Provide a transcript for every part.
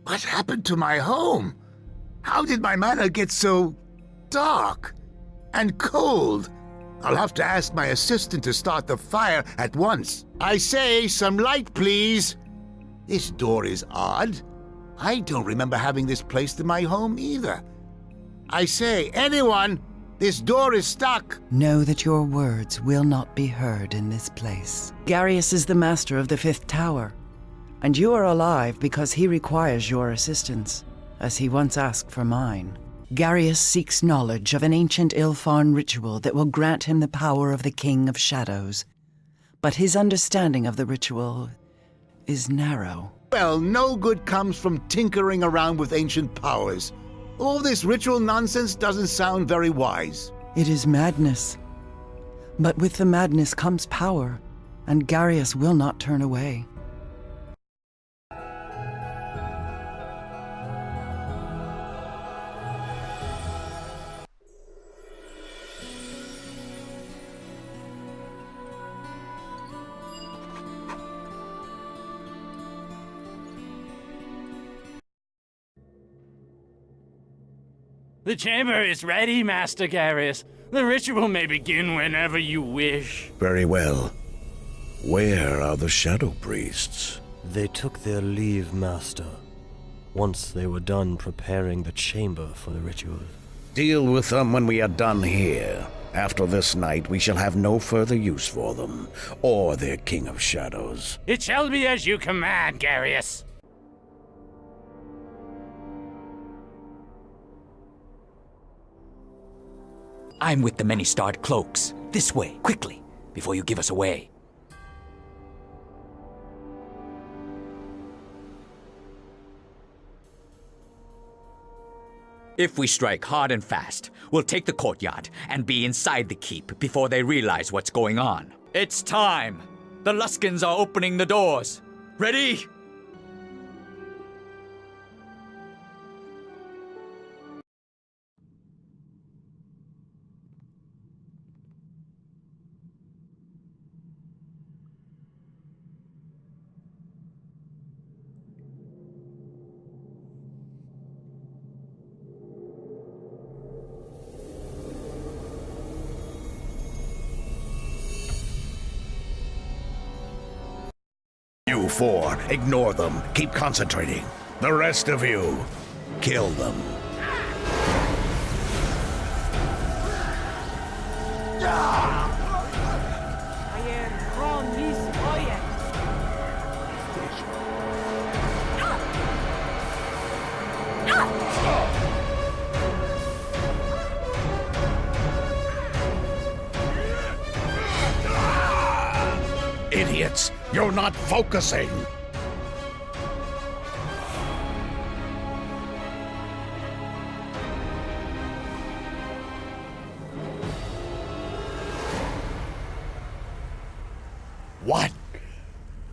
What happened to my home? How did my manor get so dark and cold? I'll have to ask my assistant to start the fire at once. I say, some light, please. This door is odd. I don't remember having this placed in my home either. I say, anyone, this door is stuck. Know that your words will not be heard in this place. Garius is the master of the fifth tower, and you are alive because he requires your assistance, as he once asked for mine. Garius seeks knowledge of an ancient Ilfarn ritual that will grant him the power of the King of Shadows. But his understanding of the ritual is narrow. Well, no good comes from tinkering around with ancient powers. All this ritual nonsense doesn't sound very wise. It is madness. But with the madness comes power, and Garius will not turn away. The chamber is ready, Master Garius. The ritual may begin whenever you wish. Very well. Where are the Shadow Priests? They took their leave, Master, once they were done preparing the chamber for the ritual. Deal with them when we are done here. After this night, we shall have no further use for them, or their King of Shadows. It shall be as you command, Garius. I'm with the many-starred cloaks. This way, quickly, before you give us away. If we strike hard and fast, we'll take the courtyard and be inside the keep before they realize what's going on. It's time! The Luskins are opening the doors. Ready? You four, ignore them. Keep concentrating. The rest of you, kill them. Idiots! You're not focusing! What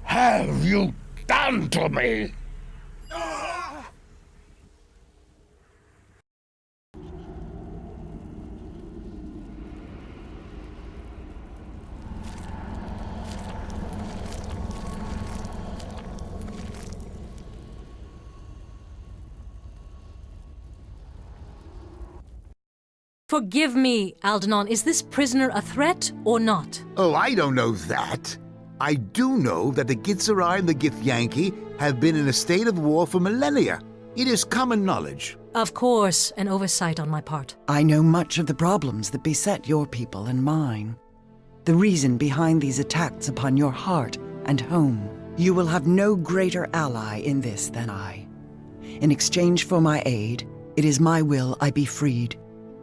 have you done to me? Forgive me, Aldenon. Is this prisoner a threat or not? Oh, I don't know that. I do know that the Gitzerai and the Githyanki have been in a state of war for millennia. It is common knowledge. Of course, an oversight on my part. I know much of the problems that beset your people and mine. The reason behind these attacks upon your heart and home. You will have no greater ally in this than I. In exchange for my aid, it is my will I be freed,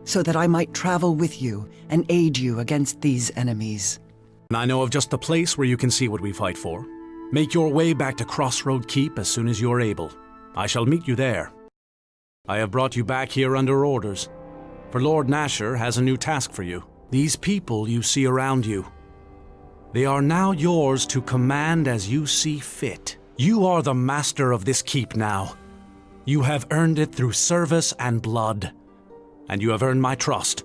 so that I might travel with you and aid you against these enemies. I know of just the place where you can see what we fight for. Make your way back to Crossroad Keep as soon as you're able. I shall meet you there. I have brought you back here under orders, for Lord Nasher has a new task for you. These people you see around you, they are now yours to command as you see fit. You are the master of this keep now. You have earned it through service and blood. And you have earned my trust,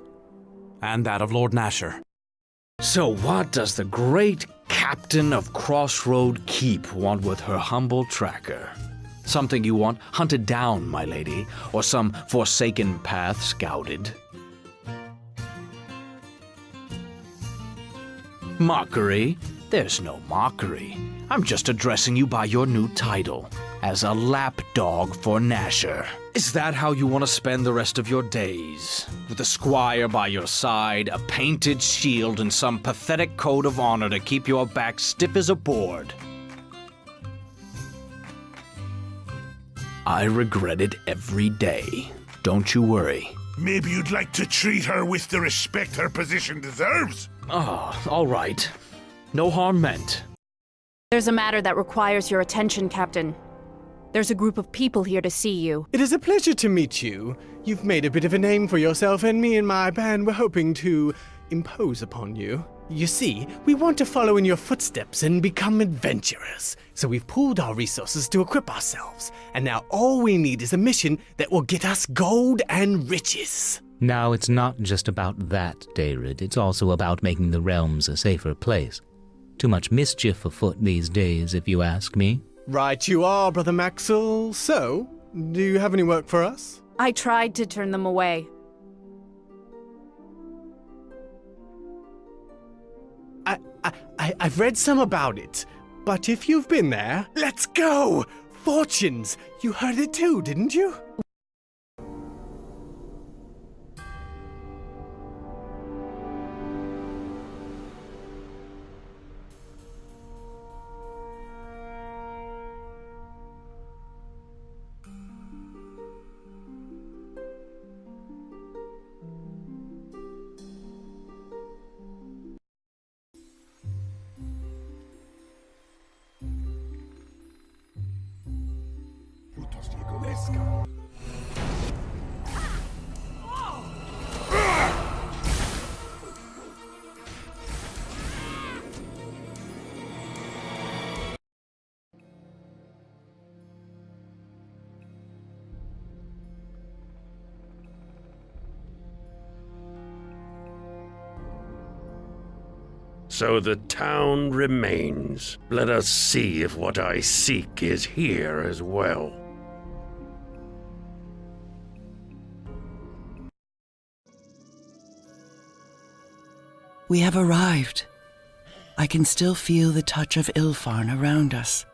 and that of Lord Nasher. So what does the great captain of Crossroad Keep want with her humble tracker? Something you want hunted down, my lady, or some forsaken path scouted? Mockery? There's no mockery. I'm just addressing you by your new title, as a lapdog for Nasher. Is that how you want to spend the rest of your days? With a squire by your side, a painted shield, and some pathetic code of honor to keep your back stiff as a board? I regret it every day. Don't you worry. Maybe you'd like to treat her with the respect her position deserves? Oh, all right. No harm meant. There's a matter that requires your attention, Captain. There's a group of people here to see you. It is a pleasure to meet you. You've made a bit of a name for yourself, and me and my band were hoping to impose upon you. You see, we want to follow in your footsteps and become adventurers. So we've pooled our resources to equip ourselves. And now all we need is a mission that will get us gold and riches. Now, it's not just about that, David. It's also about making the realms a safer place. Too much mischief afoot these days, if you ask me. Right you are, Brother Maxwell. So, do you have any work for us? I tried to turn them away. I've read some about it, but if you've been there, let's go! Fortunes! You heard it too, didn't you? So the town remains. Let us see if what I seek is here as well. We have arrived. I can still feel the touch of Ilfarn around us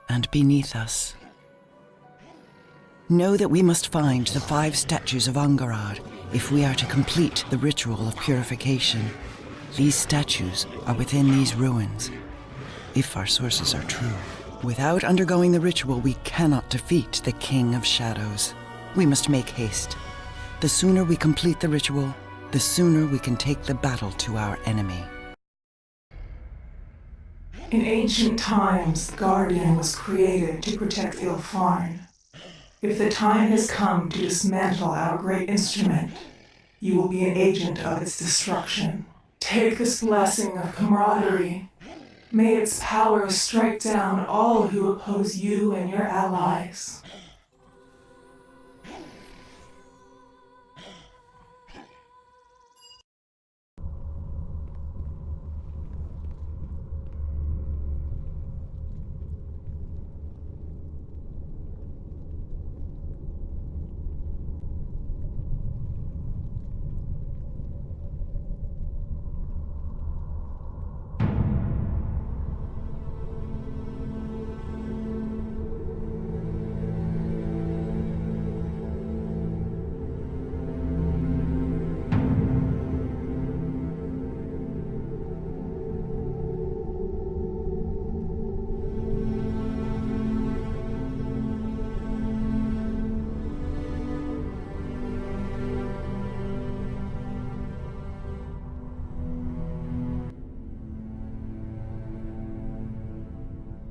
and beneath us. Know that we must find the 5 statues of Angarad if we are to complete the ritual of purification. These statues are within these ruins, if our sources are true. Without undergoing the ritual, we cannot defeat the King of Shadows. We must make haste. The sooner we complete the ritual, the sooner we can take the battle to our enemy. In ancient times, the Guardian was created to protect Ilfarn. If the time has come to dismantle our great instrument, you will be an agent of its destruction. Take this blessing of camaraderie. May its power strike down all who oppose you and your allies.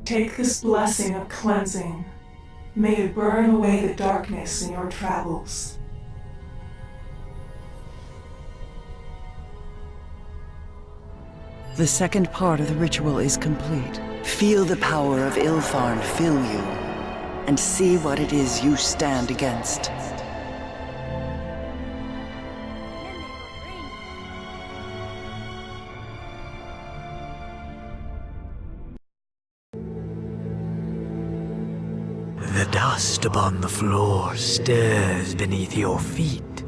Take this blessing of cleansing. May it burn away the darkness in your travels. The second part of the ritual is complete. Feel the power of Ilfarn fill you, and see what it is you stand against. The dust upon the floor stirs beneath your feet,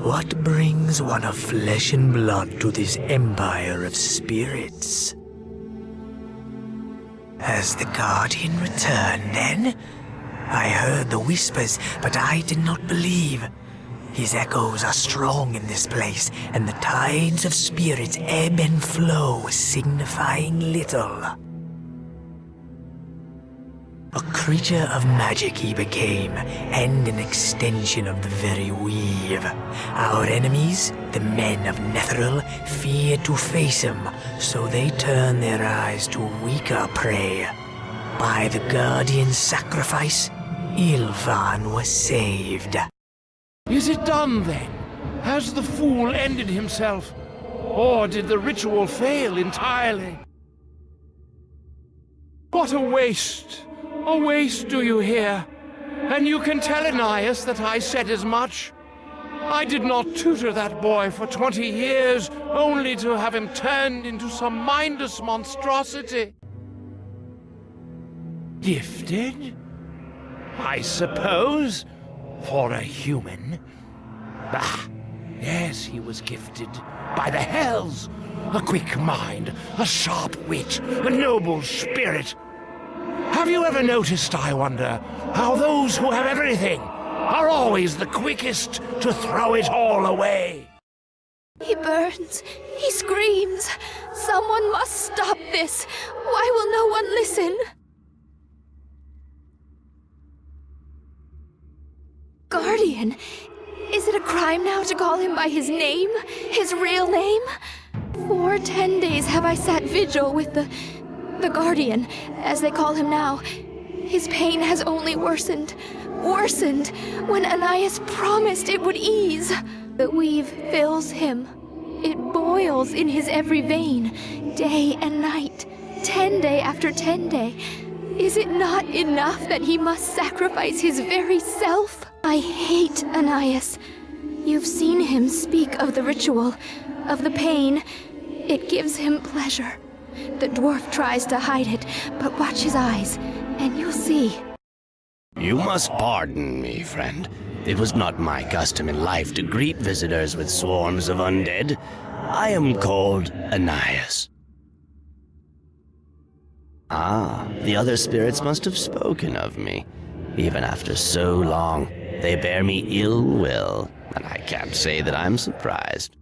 what brings one of flesh and blood to this empire of spirits? Has the Guardian returned, then? I heard the whispers, but I did not believe. His echoes are strong in this place, and the tides of spirits ebb and flow, signifying little. A creature of magic he became, and an extension of the very weave. Our enemies, the men of Netheril, feared to face him, so they turned their eyes to weaker prey. By the Guardian's sacrifice, Ilfan was saved. Is it done, then? Has the fool ended himself? Or did the ritual fail entirely? What a waste! A waste, do you hear? And you can tell Ananias that I said as much. I did not tutor that boy for 20 years, only to have him turned into some mindless monstrosity. Gifted? I suppose, for a human. Ah, yes, he was gifted by the hells. A quick mind, a sharp wit, a noble spirit. Have you ever noticed, I wonder, how those who have everything are always the quickest to throw it all away? He burns. He screams. Someone must stop this. Why will no one listen? Guardian, is it a crime now to call him by his name? His real name? For 10 days have I sat vigil with the Guardian, as they call him now. His pain has only worsened, when Ananias promised it would ease. The weave fills him. It boils in his every vein, day and night, 10 day after 10 day. Is it not enough that he must sacrifice his very self? I hate Ananias. You've seen him speak of the ritual, of the pain. It gives him pleasure. The dwarf tries to hide it, but watch his eyes, and you'll see. You must pardon me, friend. It was not my custom in life to greet visitors with swarms of undead. I am called Ananias. Ah, the other spirits must have spoken of me. Even after so long, they bear me ill will, and I can't say that I'm surprised.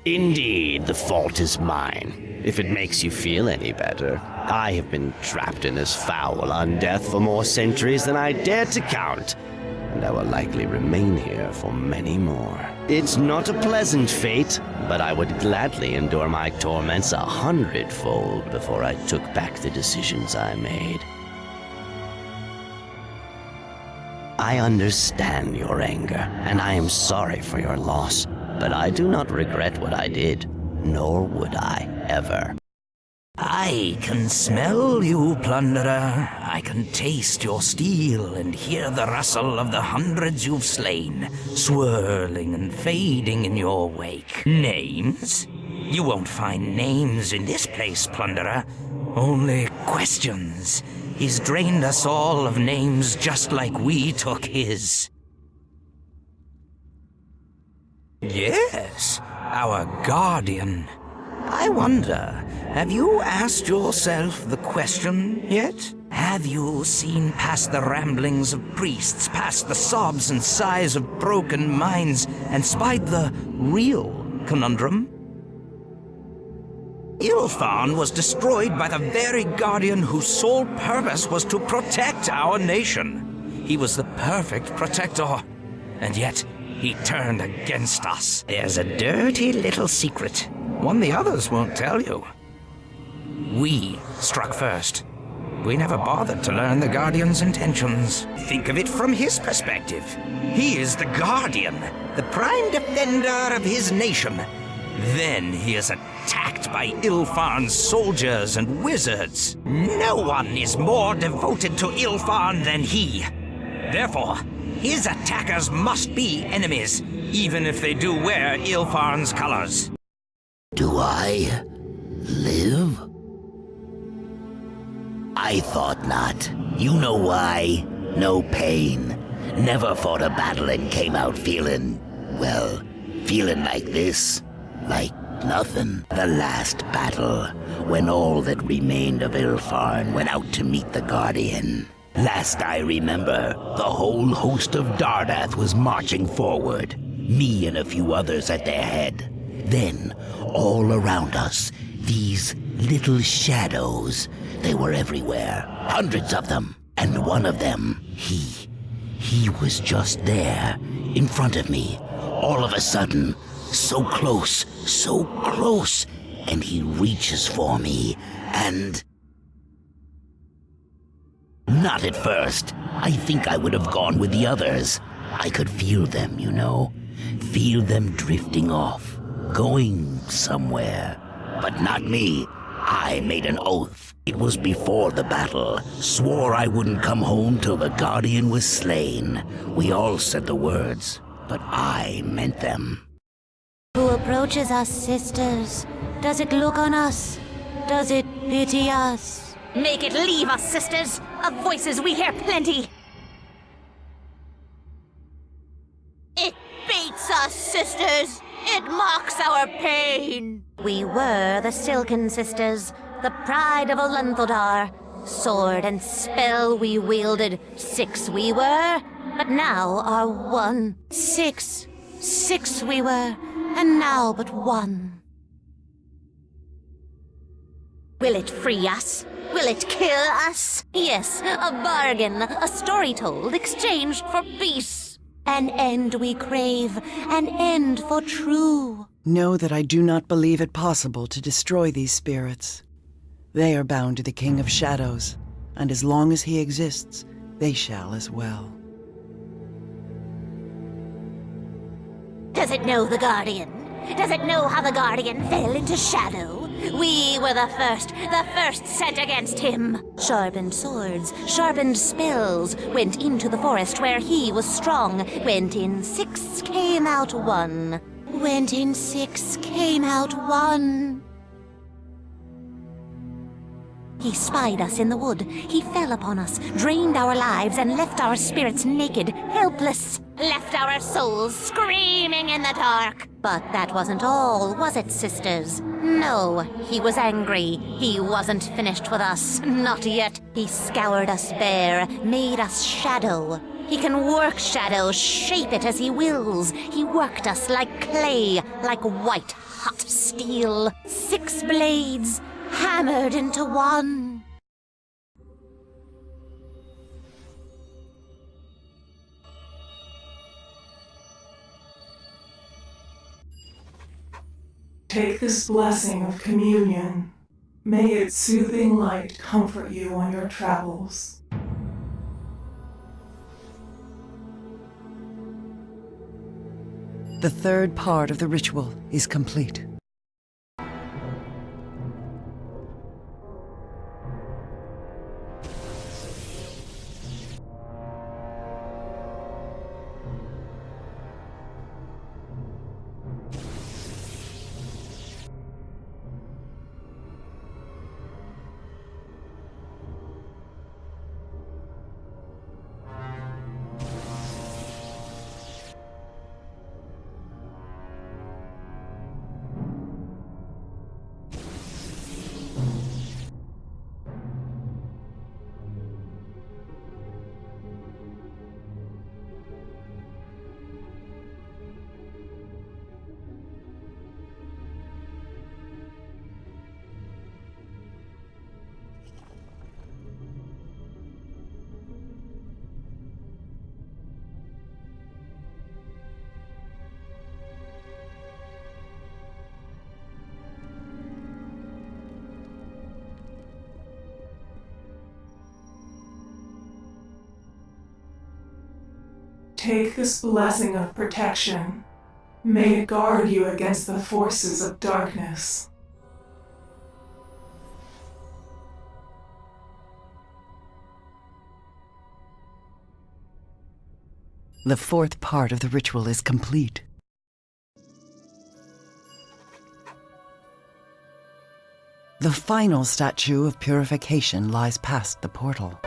Indeed, the fault is mine. If it makes you feel any better, I have been trapped in this foul undeath for more centuries than I dare to count, and I will likely remain here for many more. It's not a pleasant fate, but I would gladly endure my torments 100-fold before I took back the decisions I made. I understand your anger, and I am sorry for your loss. But I do not regret what I did, nor would I ever. I can smell you, plunderer. I can taste your steel and hear the rustle of the hundreds you've slain, swirling and fading in your wake. Names? You won't find names in this place, plunderer. Only questions. He's drained us all of names just like we took his. Yes, our guardian. I wonder, have you asked yourself the question yet? Have you seen past the ramblings of priests, past the sobs and sighs of broken minds, and spied the real conundrum? Ilfan was destroyed by the very guardian whose sole purpose was to protect our nation. He was the perfect protector, and yet he turned against us. There's a dirty little secret, one the others won't tell you. We struck first. We never bothered to learn the Guardian's intentions. Think of it from his perspective. He is the Guardian, the prime defender of his nation. Then he is attacked by Ilfan's soldiers and wizards. No one is more devoted to Ilfan than he. Therefore, his attackers must be enemies, even if they do wear Ilfan's colors. Do I live? I thought not. You know why? No pain. Never fought a battle and came out feeling like this. Like nothing. The last battle, when all that remained of Ilfarn went out to meet the Guardian. Last I remember, the whole host of Dardath was marching forward, me and a few others at their head. Then, all around us, these little shadows, they were everywhere, hundreds of them. And one of them, he was just there, in front of me, all of a sudden, so close, and he reaches for me, and... Not at first. I think I would have gone with the others. I could feel them, you know. Feel them drifting off, going somewhere. But not me. I made an oath. It was before the battle. Swore I wouldn't come home till the Guardian was slain. We all said the words, but I meant them. Who approaches us, sisters? Does it look on us? Does it pity us? Make it leave us, sisters! Of voices we hear plenty! It beats us, sisters! It mocks our pain! We were the Silken sisters, the pride of Olenthodar. Sword and spell we wielded, 6 we were, but now are 1. 6 we were, and now but 1. Will it free us? Will it kill us? Yes, a bargain, a story told, exchanged for peace. An end we crave, an end for true. Know that I do not believe it possible to destroy these spirits. They are bound to the King of Shadows, and as long as he exists, they shall as well. Does it know the Guardian? Does it know how the Guardian fell into shadow? We were the first sent against him. Sharpened swords, sharpened spells, went into the forest where he was strong. Went in 6, came out 1. Went in 6, came out 1. He spied us in the wood. He fell upon us, drained our lives, and left our spirits naked, helpless. Left our souls screaming in the dark. But that wasn't all, was it, sisters? No, he was angry. He wasn't finished with us. Not yet. He scoured us bare, made us shadow. He can work shadow, shape it as he wills. He worked us like clay, like white, hot steel. 6 blades, hammered into 1. Take this blessing of communion. May its soothing light comfort you on your travels. The third part of the ritual is complete. Take this blessing of protection. May it guard you against the forces of darkness. The fourth part of the ritual is complete. The final statue of purification lies past the portal.